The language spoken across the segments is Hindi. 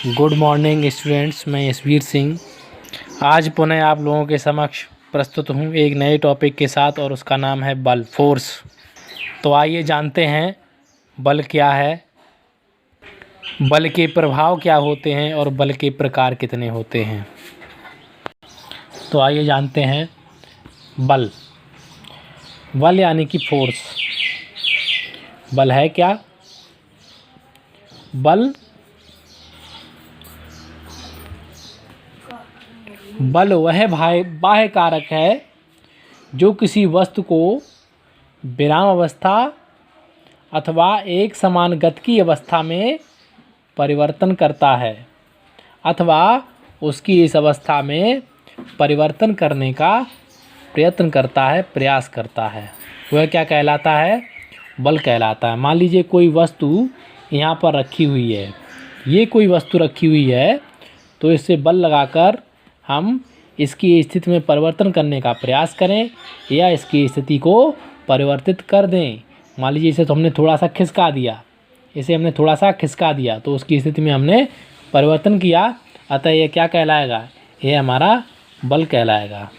गुड मॉर्निंग स्टूडेंट्स, मैं यशवीर सिंह आज पुनः आप लोगों के समक्ष प्रस्तुत हूँ एक नए टॉपिक के साथ और उसका नाम है बल, फोर्स। तो आइए जानते हैं बल क्या है, बल के प्रभाव क्या होते हैं और बल के प्रकार कितने होते हैं। तो आइए जानते हैं बल। बल यानी कि फोर्स। बल है क्या? बल वह बाह्य कारक है जो किसी वस्तु को विराम अवस्था अथवा एक समान गति की अवस्था में परिवर्तन करता है अथवा उसकी इस अवस्था में परिवर्तन करने का प्रयत्न करता है, प्रयास करता है। वह क्या कहलाता है? बल कहलाता है। मान लीजिए कोई वस्तु यहाँ पर रखी हुई है, ये कोई वस्तु रखी हुई है, तो इससे बल लगाकर हम इसकी स्थिति में परिवर्तन करने का प्रयास करें या इसकी स्थिति को परिवर्तित कर दें। मान लीजिए इसे तो हमने थोड़ा सा खिसका दिया, तो उसकी स्थिति में हमने परिवर्तन किया, अतः यह क्या कहलाएगा? यह हमारा बल कहलाएगा।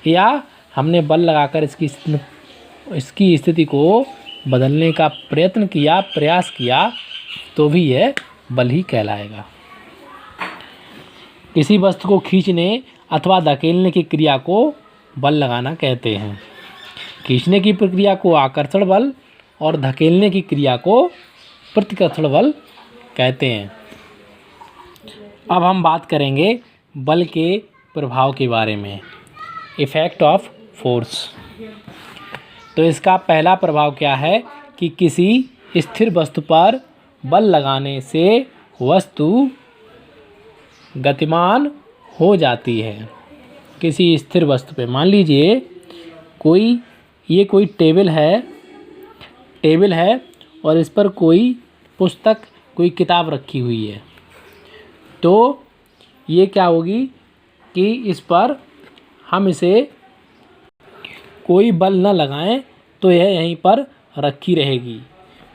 या हमने बल लगाकर इसकी स्थिति को बदलने का प्रयत्न किया, प्रयास किया, तो भी यह बल ही कहलाएगा। किसी वस्तु को खींचने अथवा धकेलने की क्रिया को बल लगाना कहते हैं। खींचने की प्रक्रिया को आकर्षण बल और धकेलने की क्रिया को प्रतिकर्षण बल कहते हैं। अब हम बात करेंगे बल के प्रभाव के बारे में, इफ़ेक्ट ऑफ फोर्स। तो इसका पहला प्रभाव क्या है कि किसी स्थिर वस्तु पर बल लगाने से वस्तु गतिमान हो जाती है। किसी स्थिर वस्तु पे मान लीजिए कोई टेबल है और इस पर कोई पुस्तक, कोई किताब रखी हुई है, तो ये क्या होगी कि इस पर हम इसे कोई बल न लगाएं तो यह यहीं पर रखी रहेगी।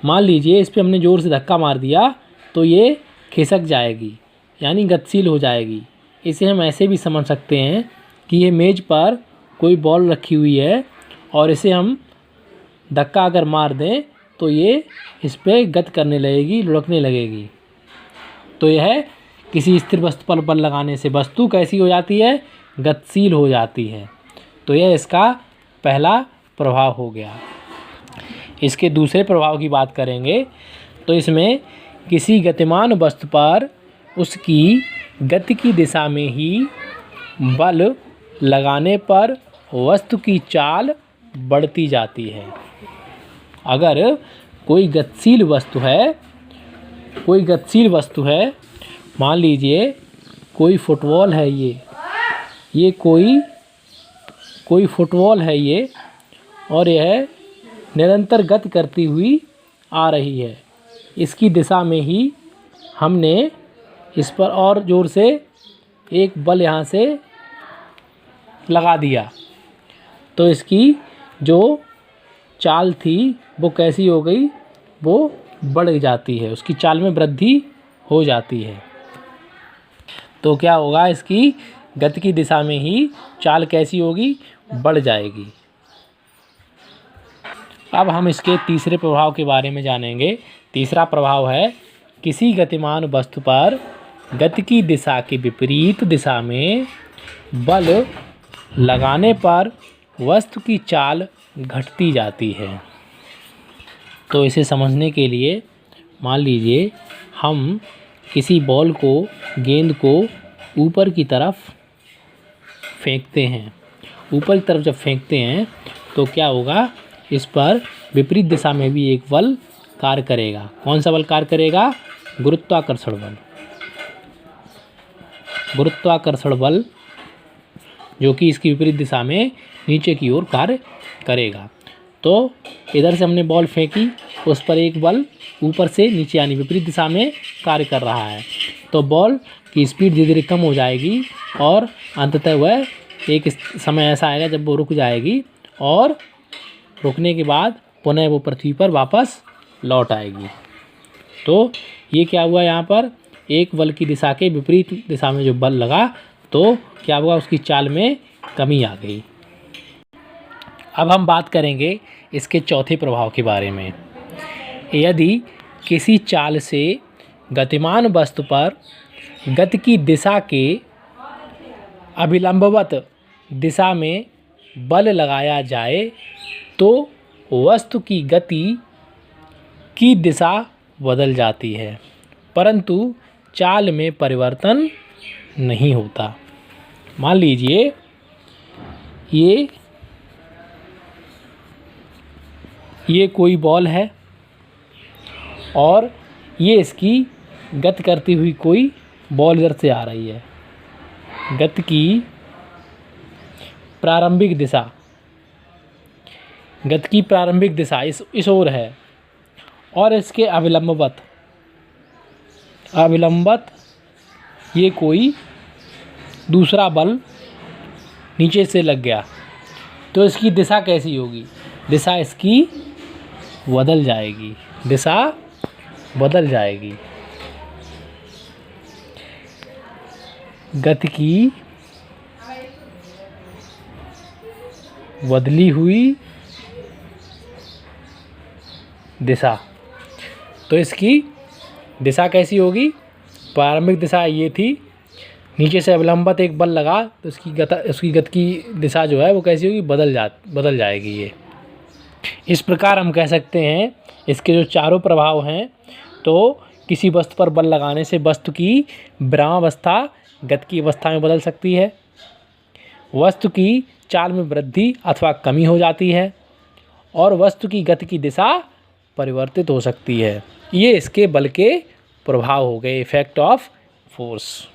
मान लीजिए इस पर हमने ज़ोर से धक्का मार दिया तो ये खिसक जाएगी, यानी गतिशील हो जाएगी। इसे हम ऐसे भी समझ सकते हैं कि ये मेज़ पर कोई बॉल रखी हुई है और इसे हम धक्का अगर मार दें तो ये इस पर गति करने लगेगी, लुढ़कने लगेगी। तो यह किसी स्थिर वस्तु पर बल लगाने से वस्तु कैसी हो जाती है? गतिशील हो जाती है। तो यह इसका पहला प्रभाव हो गया। इसके दूसरे प्रभाव की बात करेंगे तो इसमें किसी गतिमान वस्तु पर उसकी गति की दिशा में ही बल लगाने पर वस्तु की चाल बढ़ती जाती है। अगर कोई गतिशील वस्तु है, मान लीजिए कोई फुटबॉल है, ये कोई फुटबॉल है ये, और यह निरंतर गति करती हुई आ रही है। इसकी दिशा में ही हमने इस पर और ज़ोर से एक बल यहाँ से लगा दिया, तो इसकी जो चाल थी वो कैसी हो गई? वो बढ़ जाती है, उसकी चाल में वृद्धि हो जाती है। तो क्या होगा? इसकी गति की दिशा में ही चाल कैसी होगी? बढ़ जाएगी। अब हम इसके तीसरे प्रभाव के बारे में जानेंगे। तीसरा प्रभाव है किसी गतिमान वस्तु पर गति की दिशा के विपरीत दिशा में बल लगाने पर वस्तु की चाल घटती जाती है। तो इसे समझने के लिए मान लीजिए हम किसी गेंद को ऊपर की तरफ फेंकते हैं। ऊपर की तरफ जब फेंकते हैं तो क्या होगा? इस पर विपरीत दिशा में भी एक बल कार्य करेगा। कौन सा बल कार्य करेगा? गुरुत्वाकर्षण बल जो कि इसकी विपरीत दिशा में नीचे की ओर कार्य करेगा। तो इधर से हमने बॉल फेंकी, उस पर एक बल ऊपर से नीचे यानी विपरीत दिशा में कार्य कर रहा है, तो बॉल की स्पीड धीरे धीरे कम हो जाएगी और अंततः वह एक समय ऐसा आएगा जब वो रुक जाएगी और रुकने के बाद पुनः वो पृथ्वी पर वापस लौट आएगी। तो ये क्या हुआ? यहाँ पर एक बल की दिशा के विपरीत दिशा में जो बल लगा तो क्या हुआ, उसकी चाल में कमी आ गई। अब हम बात करेंगे इसके चौथे प्रभाव के बारे में। यदि किसी चाल से गतिमान वस्तु पर गति की दिशा के अभिलंबवत दिशा में बल लगाया जाए तो वस्तु की गति की दिशा बदल जाती है, परंतु चाल में परिवर्तन नहीं होता। मान लीजिए ये कोई बॉल है और ये इसकी गति करती हुई कोई बॉल इधर से आ रही है। गति की प्रारंभिक दिशा इस ओर है और इसके अविलंबवत ये कोई दूसरा बल नीचे से लग गया, तो इसकी दिशा कैसी होगी, दिशा इसकी बदल जाएगी, दिशा बदल जाएगी। गति की बदली हुई दिशा, तो इसकी दिशा कैसी होगी, प्रारंभिक दिशा ये थी, नीचे से अविलंबित एक बल लगा तो उसकी गति की दिशा जो है वो कैसी होगी, बदल जाएगी ये। इस प्रकार हम कह सकते हैं इसके जो चारों प्रभाव हैं, तो किसी वस्तु पर बल लगाने से वस्तु की विरामावस्था गति की अवस्था में बदल सकती है, वस्तु की चाल में वृद्धि अथवा कमी हो जाती है और वस्तु की गति की दिशा परिवर्तित हो सकती है। ये इसके बल के प्रभाव हो गए, इफेक्ट ऑफ फोर्स।